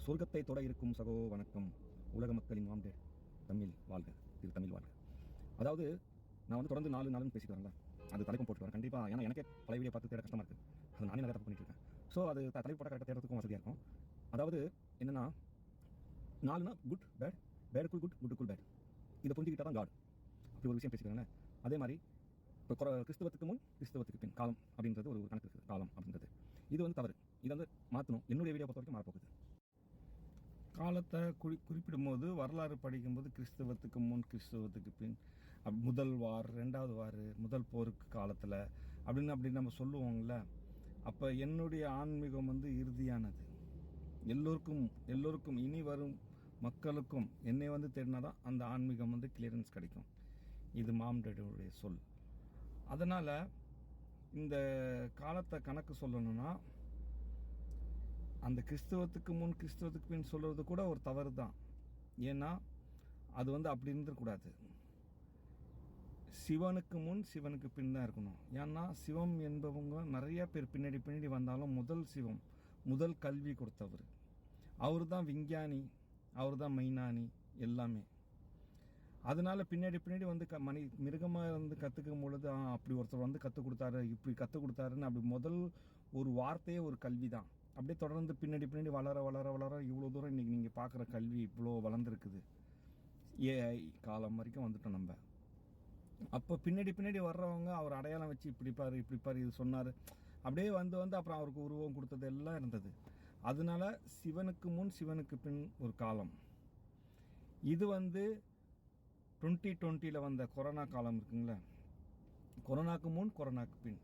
சொர்க்கத்தை தொட இருக்கும் சகோ வணக்கம். உலக மக்களின் மாம்டே தமிழ் வாழ்க, திரு தமிழ் வாழ்க. அதாவது நான் வந்து தொடர்ந்து 4 நாளுன்னு பேசிட்டு வரேன்ல, அது தலைப்பும் போட்டு வரேன் கண்டிப்பாக. ஏன்னா எனக்கே பழைய வீடியோ பார்த்து தேட கஷ்டமாக இருக்குது. அது நானே நிறைய தப்பு பண்ணிட்டு இருக்கேன். ஸோ அது தலைப்பு போட்ட கரெக்டாக தேடுறதுக்கும் வசதியாக இருக்கும். அதாவது என்னென்னா 4னா குட் பேட், பேடுக்குள் குட், குட்டுக்குள் பேட். இதை புரிஞ்சுக்கிட்டா தான் காட். அப்படி ஒரு விஷயம் பேசிக்கிறேன். அதே மாதிரி இப்போ கிறிஸ்தவத்துக்கு முன் கிறிஸ்தவத்துக்கு பின் காலம் அப்படின்றது ஒரு கணக்கு இருக்குது. காலம் அப்படின்றது இது வந்து தவறு. இதை வந்து மாற்றணும். என்னுடைய வீடியோ பொறுத்த வரைக்கும் மாறப்போகுது. காலத்தை குறிப்பிடும் போது வரலாறு படிக்கும்போது கிறிஸ்தவத்துக்கு முன் கிறிஸ்தவத்துக்கு பின், முதல் வார், 2வது வார், முதல் போருக்கு காலத்தில் அப்படி நம்ம சொல்லுவோங்கள. அப்போ என்னுடைய ஆன்மீகம் வந்து இறுதியானது. எல்லோருக்கும் இனி வரும் மக்களுக்கும் என்னை வந்து தேடினாதான் அந்த ஆன்மீகம் வந்து கிளியரன்ஸ் கிடைக்கும். இது மாம்டேடுடைய சொல். அதனால் இந்த காலத்தை கணக்கு சொல்லணும்னா அந்த கிறிஸ்தவத்துக்கு முன் கிறிஸ்தவத்துக்கு பின் சொல்கிறது கூட ஒரு தவறு தான். ஏன்னா அது வந்து அப்படி இருந்துடக்கூடாது. சிவனுக்கு முன் சிவனுக்கு பின் தான் இருக்கணும். ஏன்னா சிவம் என்பவங்க நிறைய பேர் பின்னாடி வந்தாலும் முதல் சிவம், முதல் கல்வி கொடுத்தவர் அவர் தான். விஞ்ஞானி அவர் தான், மெய்ஞானி எல்லாமே. அதனால பின்னாடி வந்து மிருகமாக இருந்து கற்றுக்கும் பொழுது அப்படி ஒருத்தர் வந்து கற்றுக் கொடுத்தாரு, இப்படி கற்றுக் கொடுத்தாருன்னு அப்படி முதல் ஒரு வார்த்தையே ஒரு கல்வி தான். அப்படியே தொடர்ந்து பின்னாடி வளர இவ்வளோ தூரம் இன்றைக்கி நீங்கள் பார்க்குற கல்வி இவ்வளோ வளர்ந்துருக்குது. ஏஐ காலம் வரைக்கும் வந்துட்டோம் நம்ம. அப்போ பின்னாடி வர்றவங்க அவர் அடையாளம் வச்சு இப்படி பாரு இது சொன்னார், அப்படியே வந்து அப்புறம் அவருக்கு உருவம் கொடுத்தது எல்லாம் இருந்தது. அதனால சிவனுக்கு முன் சிவனுக்கு பின் ஒரு காலம். இது வந்து 2020 வந்த கொரோனா காலம் இருக்குங்களே, கொரோனாக்கு முன் கொரோனாக்கு பின்.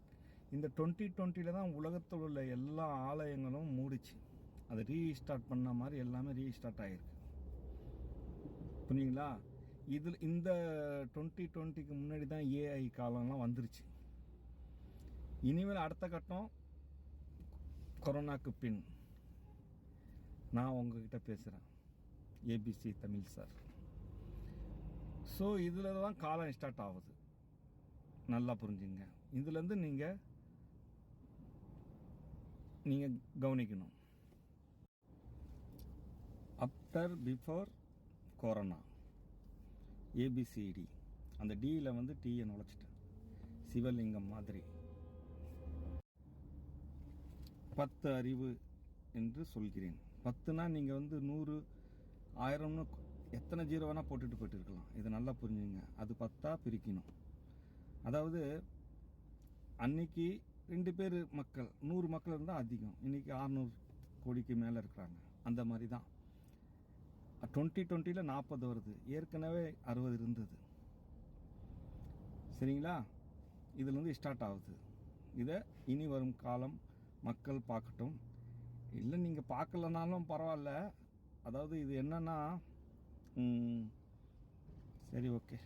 இந்த 2020 தான் உலகத்தில் உள்ள எல்லா ஆலயங்களும் மூடிச்சு. அதை ரீஸ்டார்ட் பண்ண மாதிரி எல்லாமே ரீஸ்டார்ட் ஆகிருக்கு. புரியுங்களா? இதில் இந்த 2020க்கு முன்னாடி தான் ஏஐ காலம்லாம் வந்துருச்சு. இனிமேல் அடுத்த கட்டம் கொரோனாக்கு பின். நான் உங்ககிட்ட பேசுகிறேன், ஏபிசி தமிழ் சார். ஸோ இதில் தான் காலம் ஸ்டார்ட் ஆகுது. நல்லா புரிஞ்சுங்க. இதுலேருந்து நீங்கள் கவனிக்கணும். After before corona, ABCD. அந்த டியில் வந்து டீயை நுழைச்சிட்டேன். சிவலிங்கம் மாதிரி 10 அறிவு என்று சொல்கிறேன். 10னா நீங்கள் வந்து 100, 1000ன்னு எத்தனை ஜீரோ வேணால் போட்டுட்டு போயிட்டு இருக்கலாம். இதை நல்லா புரிஞ்சுங்க. அது 10ஆ பிரிக்கணும். அதாவது அன்னைக்கு 2 பேர் மக்கள், 100 மக்கள் இருந்தால் அதிகம். இன்றைக்கி 600 கோடிக்கு மேலே இருக்கிறாங்க. அந்த மாதிரி தான் 2020ல் 40 வருது. ஏற்கனவே 60 இருந்தது. சரிங்களா? இதுலேருந்து ஸ்டார்ட் ஆகுது. இதை இனி வரும் காலம் மக்கள் பார்க்கட்டும். இல்லை நீங்கள் பார்க்கலனாலும் பரவாயில்ல. அதாவது இது என்னன்னா சரி, ஓகே.